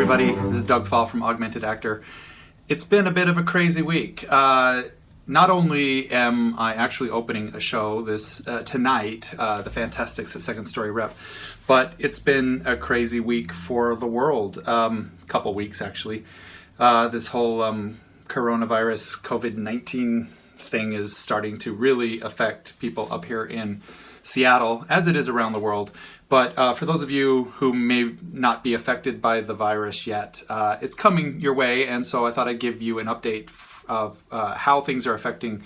everybody. This is Doug Fahl from Augmented Actor. It's been a bit of a crazy week. Not only am I actually opening a show this tonight, The Fantastics at Second Story Rep, but it's been a crazy week for the world. Couple weeks actually. This whole coronavirus COVID-19 thing is starting to really affect people up here in Seattle, as it is around the world. But for those of you who may not be affected by the virus yet, it's coming your way, and so I thought I'd give you an update of how things are affecting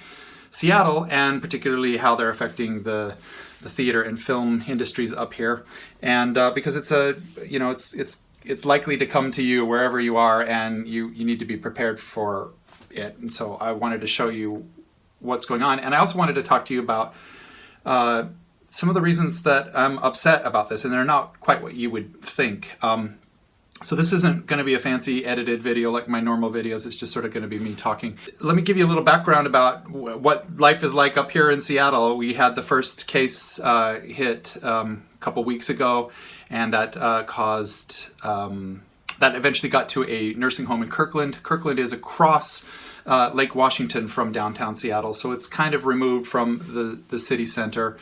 Seattle, and particularly how they're affecting the theater and film industries up here. And because it's likely to come to you wherever you are, and you need to be prepared for it. And so I wanted to show you what's going on, and I also wanted to talk to you about some of the reasons that I'm upset about this, and they're not quite what you would think. So this isn't going to be a fancy edited video like my normal videos. It's just sort of going to be me talking. Let me give you a little background about what life is like up here in Seattle. We had the first case hit a couple weeks ago, and that that eventually got to a nursing home in Kirkland. Kirkland is across Lake Washington from downtown Seattle, so it's kind of removed from the city center.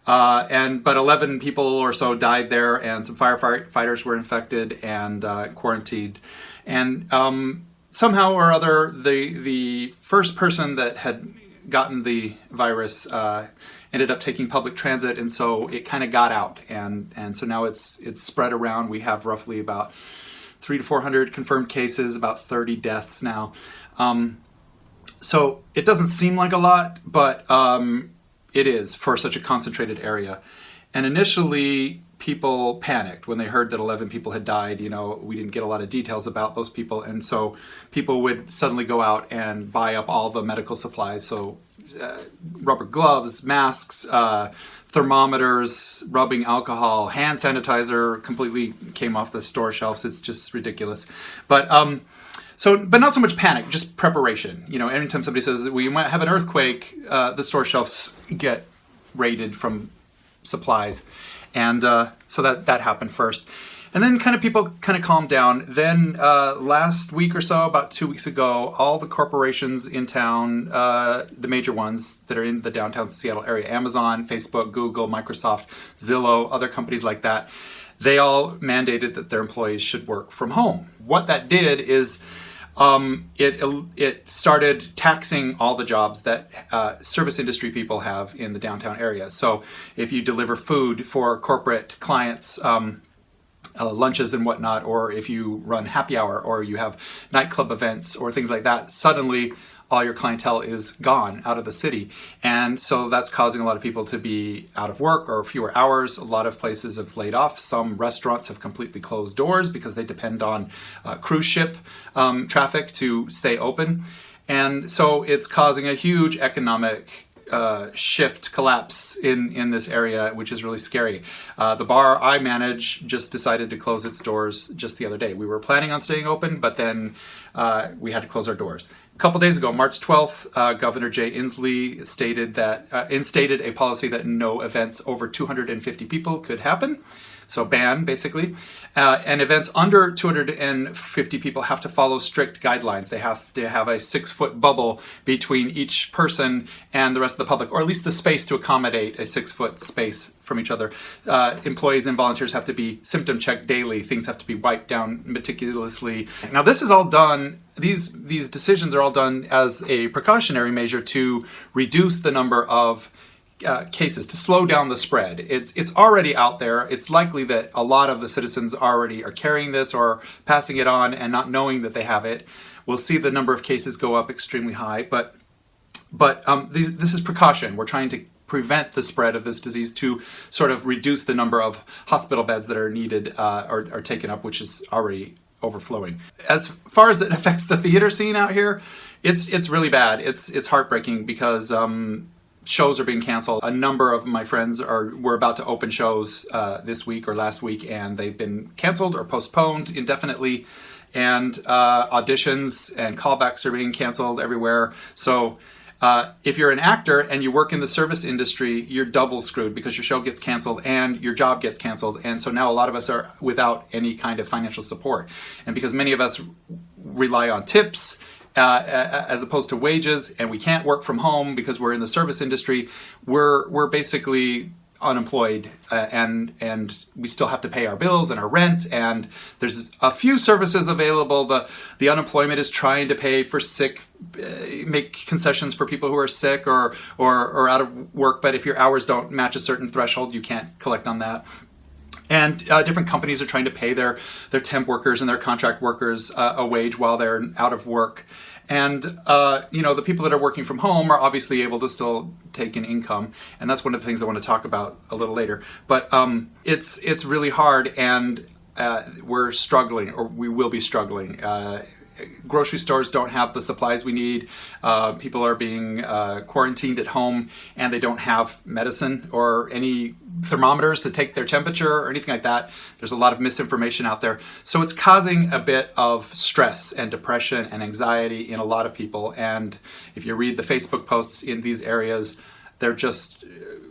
But 11 people or so died there, and some firefighters were infected and quarantined. And somehow or other, the first person that had gotten the virus ended up taking public transit, and so it kind of got out. And so now it's spread around. We have roughly about 300 to 400 confirmed cases, about 30 deaths now. So it doesn't seem like a lot, but it is for such a concentrated area. And initially, people panicked when they heard that 11 people had died. You know, we didn't get a lot of details about those people, and so people would suddenly go out and buy up all the medical supplies. So rubber gloves, masks, thermometers, rubbing alcohol, hand sanitizer completely came off the store shelves. It's just ridiculous. But not so much panic, just preparation. You know, anytime somebody says that we might have an earthquake, the store shelves get raided from supplies. And so that happened first. And then people calmed down. Then last week or so, about 2 weeks ago, all the corporations in town, the major ones that are in the downtown Seattle area, Amazon, Facebook, Google, Microsoft, Zillow, other companies like that, they all mandated that their employees should work from home. What that did is it started taxing all the jobs that service industry people have in the downtown area. So if you deliver food for corporate clients, lunches and whatnot, or if you run happy hour, or you have nightclub events or things like that, suddenly all your clientele is gone out of the city. And so that's causing a lot of people to be out of work or fewer hours. A lot of places have laid off. Some restaurants have completely closed doors because they depend on cruise ship traffic to stay open. And so it's causing a huge economic collapse in this area, which is really scary. The bar I manage just decided to close its doors just the other day. We were planning on staying open, but then we had to close our doors. A couple days ago, March 12th, Governor Jay Inslee instated a policy that no events over 250 people could happen. So ban, basically. And events under 250 people have to follow strict guidelines. They have to have a 6-foot bubble between each person and the rest of the public, or at least the space to accommodate a 6-foot space from each other. Employees and volunteers have to be symptom checked daily. Things have to be wiped down meticulously. Now this is all done, these decisions are all done as a precautionary measure to reduce the number of cases, to slow down the spread. It's already out there. It's likely that a lot of the citizens already are carrying this or passing it on and not knowing that they have it. We'll see the number of cases go up extremely high, but this is precaution. We're trying to prevent the spread of this disease to sort of reduce the number of hospital beds that are needed or taken up, which is already overflowing. As far as it affects the theater scene out here, it's really bad. It's heartbreaking because shows are being canceled. A number of my friends were about to open shows this week or last week, and they've been canceled or postponed indefinitely. And auditions and callbacks are being canceled everywhere. So If you're an actor and you work in the service industry, you're double screwed because your show gets canceled and your job gets canceled. And so now a lot of us are without any kind of financial support. And because many of us rely on tips as opposed to wages, and we can't work from home because we're in the service industry, we're basically unemployed, and we still have to pay our bills and our rent, and there's a few services available. The unemployment is trying to pay for sick, make concessions for people who are sick or out of work, but if your hours don't match a certain threshold, you can't collect on that. And different companies are trying to pay their temp workers and their contract workers a wage while they're out of work. And, the people that are working from home are obviously able to still take an income. And that's one of the things I want to talk about a little later. But it's really hard, and we're struggling, or we will be struggling. Grocery stores don't have the supplies we need. People are being quarantined at home, and they don't have medicine or any thermometers to take their temperature or anything like that. There's a lot of misinformation out there. So it's causing a bit of stress and depression and anxiety in a lot of people. And if you read the Facebook posts in these areas, they're just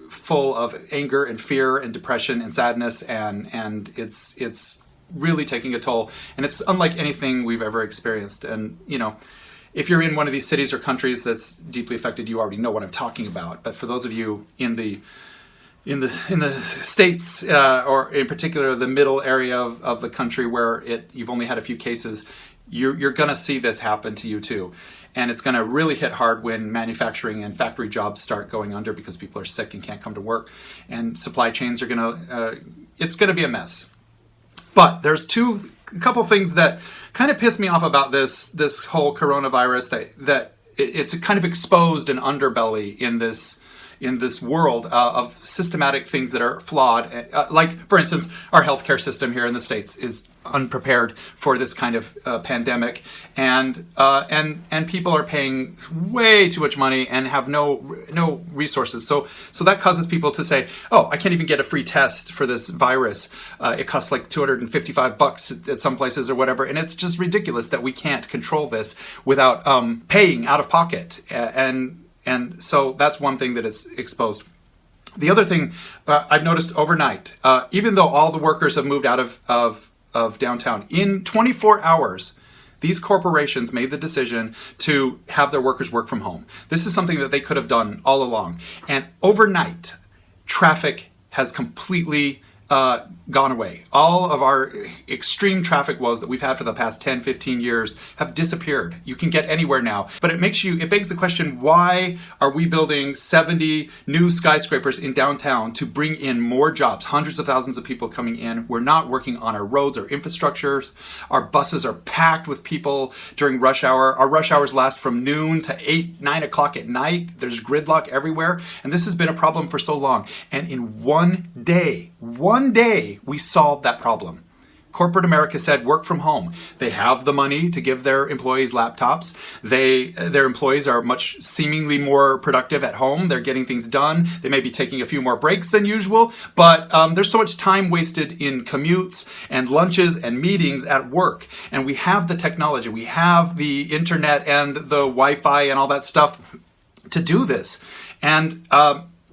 full of anger and fear and depression and sadness, and it's really taking a toll, and it's unlike anything we've ever experienced. And if you're in one of these cities or countries that's deeply affected, you already know what I'm talking about. But for those of you in the States, or in particular the middle area of the country where you've only had a few cases, you're going to see this happen to you too. And it's going to really hit hard when manufacturing and factory jobs start going under because people are sick and can't come to work, and supply chains are it's going to be a mess. But there's a couple things that kind of piss me off about this whole coronavirus, that it's kind of exposed an underbelly in this world of systematic things that are flawed. Like, for instance, our healthcare system here in the States is unprepared for this kind of pandemic, and people are paying way too much money and have no resources. So that causes people to say, "Oh, I can't even get a free test for this virus. It costs like $255 at some places or whatever," and it's just ridiculous that we can't control this without paying out of pocket. And so that's one thing that is exposed. The other thing I've noticed overnight, even though all the workers have moved out of downtown, in 24 hours, these corporations made the decision to have their workers work from home. This is something that they could have done all along. And overnight, traffic has completely gone away. All of our extreme traffic woes that we've had for the past 10, 15 years have disappeared. You can get anywhere now. But it begs the question, why are we building 70 new skyscrapers in downtown to bring in more jobs? Hundreds of thousands of people coming in. We're not working on our roads or infrastructures. Our buses are packed with people during rush hour. Our rush hours last from noon to 8, 9 o'clock at night. There's gridlock everywhere. And this has been a problem for so long. And in one day, we solved that problem. Corporate America said work from home. They have the money to give their employees laptops. Their employees are much seemingly more productive at home. They're getting things done. They may be taking a few more breaks than usual, but there's so much time wasted in commutes and lunches and meetings at work. And we have the technology. We have the internet and the Wi-Fi and all that stuff to do this. And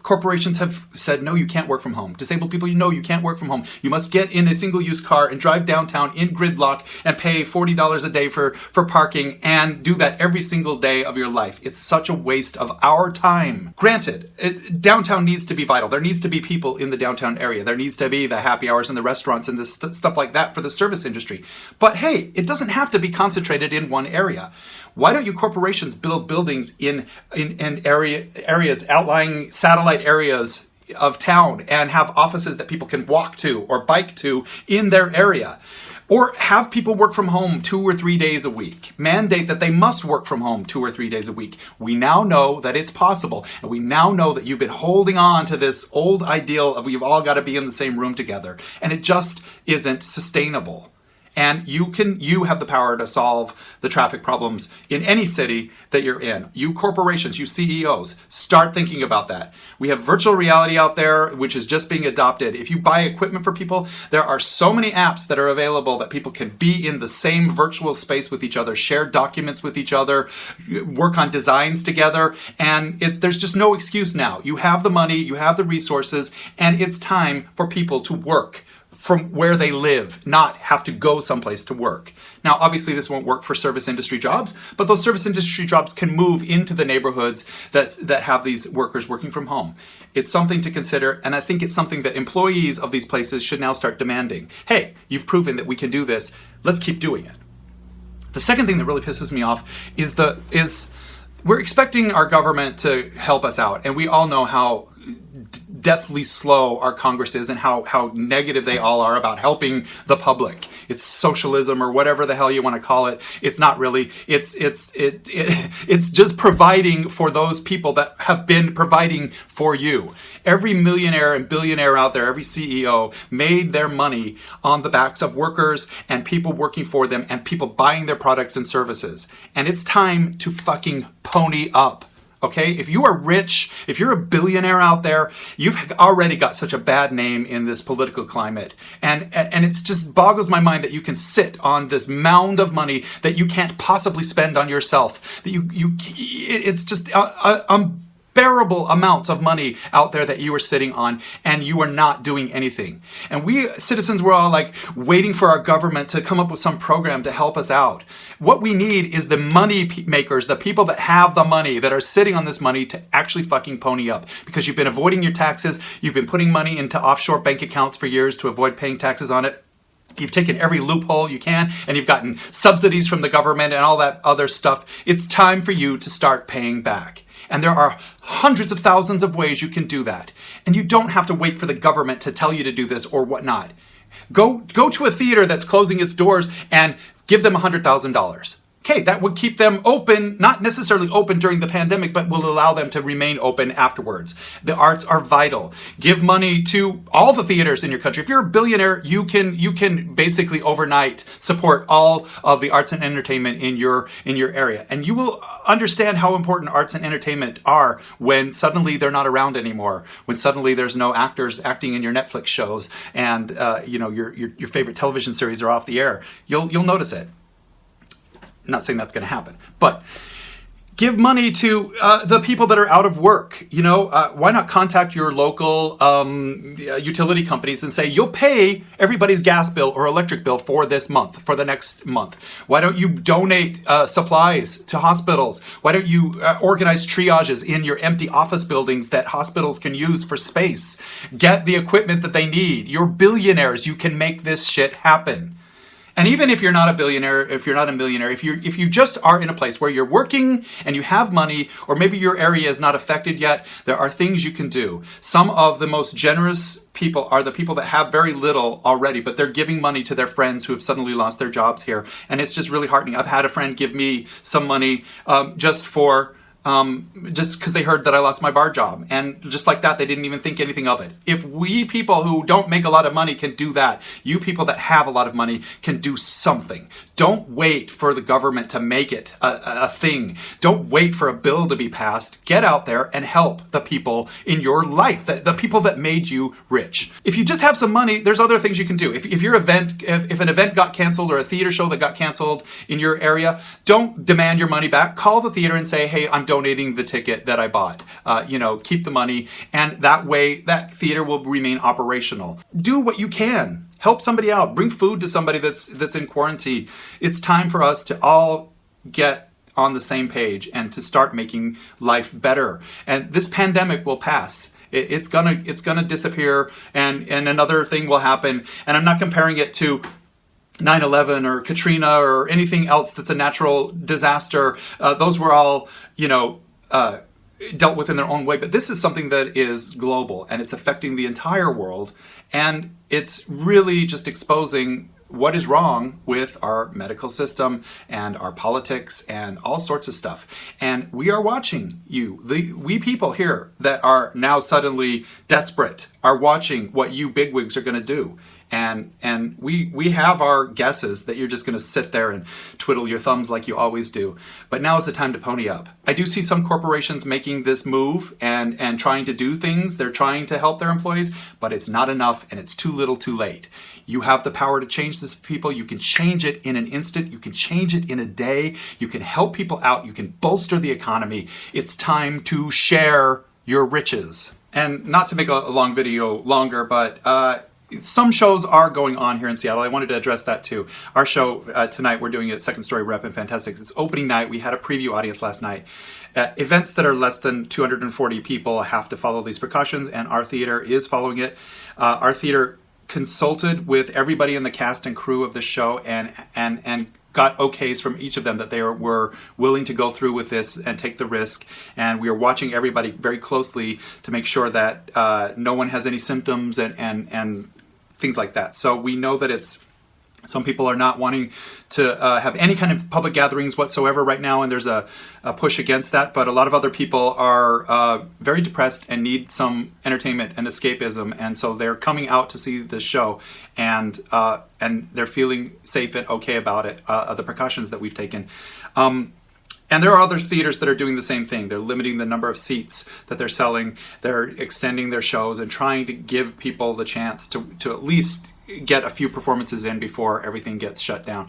corporations have said, no, you can't work from home. Disabled people, you can't work from home. You must get in a single-use car and drive downtown in gridlock and pay $40 a day for parking and do that every single day of your life. It's such a waste of our time. Granted, downtown needs to be vital. There needs to be people in the downtown area. There needs to be the happy hours and the restaurants and this stuff like that for the service industry. But hey, it doesn't have to be concentrated in one area. Why don't you corporations build buildings in areas, outlying satellite areas of town, and have offices that people can walk to or bike to in their area? Or have people work from home 2 or 3 days a week. Mandate that they must work from home 2 or 3 days a week. We now know that it's possible. And we now know that you've been holding on to this old ideal of we've all got to be in the same room together. And it just isn't sustainable. And you have the power to solve the traffic problems in any city that you're in. You corporations, you CEOs, start thinking about that. We have virtual reality out there, which is just being adopted. If you buy equipment for people, there are so many apps that are available that people can be in the same virtual space with each other, share documents with each other, work on designs together, and there's just no excuse now. You have the money, you have the resources, and it's time for people to work from where they live, not have to go someplace to work. Now, obviously this won't work for service industry jobs, but those service industry jobs can move into the neighborhoods that have these workers working from home. It's something to consider, and I think it's something that employees of these places should now start demanding. Hey, you've proven that we can do this, let's keep doing it. The second thing that really pisses me off is we're expecting our government to help us out, and we all know how deathly slow our Congress is and how negative they all are about helping the public. It's socialism or whatever the hell you want to call it. It's not really. It's just providing for those people that have been providing for you. Every millionaire and billionaire out there, every CEO made their money on the backs of workers and people working for them and people buying their products and services. And it's time to fucking pony up. Okay, if you are rich, if you're a billionaire out there, you've already got such a bad name in this political climate. And it just boggles my mind that you can sit on this mound of money that you can't possibly spend on yourself. That it's just unbearable amounts of money out there that you are sitting on, and you are not doing anything. And we citizens were all like waiting for our government to come up with some program to help us out. What we need is the money makers, the people that have the money, that are sitting on this money, to actually fucking pony up. Because you've been avoiding your taxes, you've been putting money into offshore bank accounts for years to avoid paying taxes on it. You've taken every loophole you can, and you've gotten subsidies from the government and all that other stuff. It's time for you to start paying back. And there are hundreds of thousands of ways you can do that. And you don't have to wait for the government to tell you to do this or whatnot. Go to a theater that's closing its doors and give them $100,000. Okay, that would keep them open, not necessarily open during the pandemic, but will allow them to remain open afterwards. The arts are vital. Give money to all the theaters in your country. If you're a billionaire, you can basically overnight support all of the arts and entertainment in your area. And you will understand how important arts and entertainment are when suddenly they're not around anymore, when suddenly there's no actors acting in your Netflix shows, and your favorite television series are off the air. You'll notice it. I'm not saying that's going to happen, but give money to the people that are out of work. Why not contact your local utility companies and say, you'll pay everybody's gas bill or electric bill for this month, for the next month. Why don't you donate supplies to hospitals? Why don't you organize triages in your empty office buildings that hospitals can use for space? Get the equipment that they need. You're billionaires. You can make this shit happen. And even if you're not a billionaire, if you're not a millionaire, if you just are in a place where you're working and you have money, or maybe your area is not affected yet, there are things you can do. Some of the most generous people are the people that have very little already, but they're giving money to their friends who have suddenly lost their jobs here. And it's just really heartening. I've had a friend give me some money just because they heard that I lost my bar job. And just like that, they didn't even think anything of it. If we people who don't make a lot of money can do that, you people that have a lot of money can do something. Don't wait for the government to make it a thing. Don't wait for a bill to be passed. Get out there and help the people in your life, the people that made you rich. If you just have some money, there's other things you can do. If an event got canceled, or a theater show that got canceled in your area, don't demand your money back. Call the theater and say, hey, I'm donating the ticket that I bought. Keep the money, and that way that theater will remain operational. Do what you can. Help somebody out. Bring food to somebody that's in quarantine. It's time for us to all get on the same page and to start making life better. And this pandemic will pass. It's gonna disappear, and another thing will happen. And I'm not comparing it to 9/11 or Katrina or anything else that's a natural disaster. Those were all, dealt with in their own way. But this is something that is global, and it's affecting the entire world. And it's really just exposing what is wrong with our medical system and our politics and all sorts of stuff. And we are watching you. We people here that are now suddenly desperate are watching what you bigwigs are going to do. and we have our guesses that you're just going to sit there and twiddle your thumbs like you always do. But now is the time to pony up. I do see some corporations making this move and trying to do things. They're trying to help their employees, but it's not enough, and it's too little too late. You have the power to change this, people. You can change it in an instant. You can change it in a day. You can help people out. You can bolster the economy. It's time to share your riches. And not to make a long video longer, but some shows are going on here in Seattle. I wanted to address that too. Our show tonight, we're doing it at Second Story Rep and Fantastic. It's opening night. We had a preview audience last night. Events that are less than 240 people have to follow these precautions, and our theater is following it. Our theater consulted with everybody in the cast and crew of the show and got okays from each of them that they were willing to go through with this and take the risk. And we are watching everybody very closely to make sure that no one has any symptoms and things like that. So we know that some people are not wanting to have any kind of public gatherings whatsoever right now, and there's a push against that. But a lot of other people are very depressed and need some entertainment and escapism, and so they're coming out to see this show, and they're feeling safe and okay about it, the precautions that we've taken. And there are other theaters that are doing the same thing. They're limiting the number of seats that they're selling. They're extending their shows and trying to give people the chance to at least get a few performances in before everything gets shut down.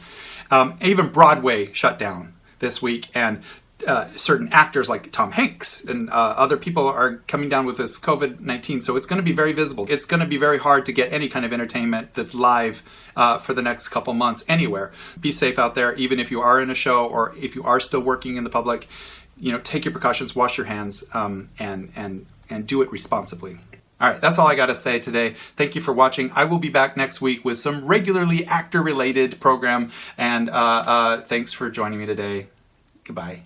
Even Broadway shut down this week, and certain actors like Tom Hanks and other people are coming down with this COVID-19, so it's going to be very visible. It's going to be very hard to get any kind of entertainment that's live for the next couple months anywhere. Be safe out there, even if you are in a show or if you are still working in the public. Take your precautions, wash your hands, and do it responsibly. All right, that's all I got to say today. Thank you for watching. I will be back next week with some regularly actor-related program, and thanks for joining me today. Goodbye.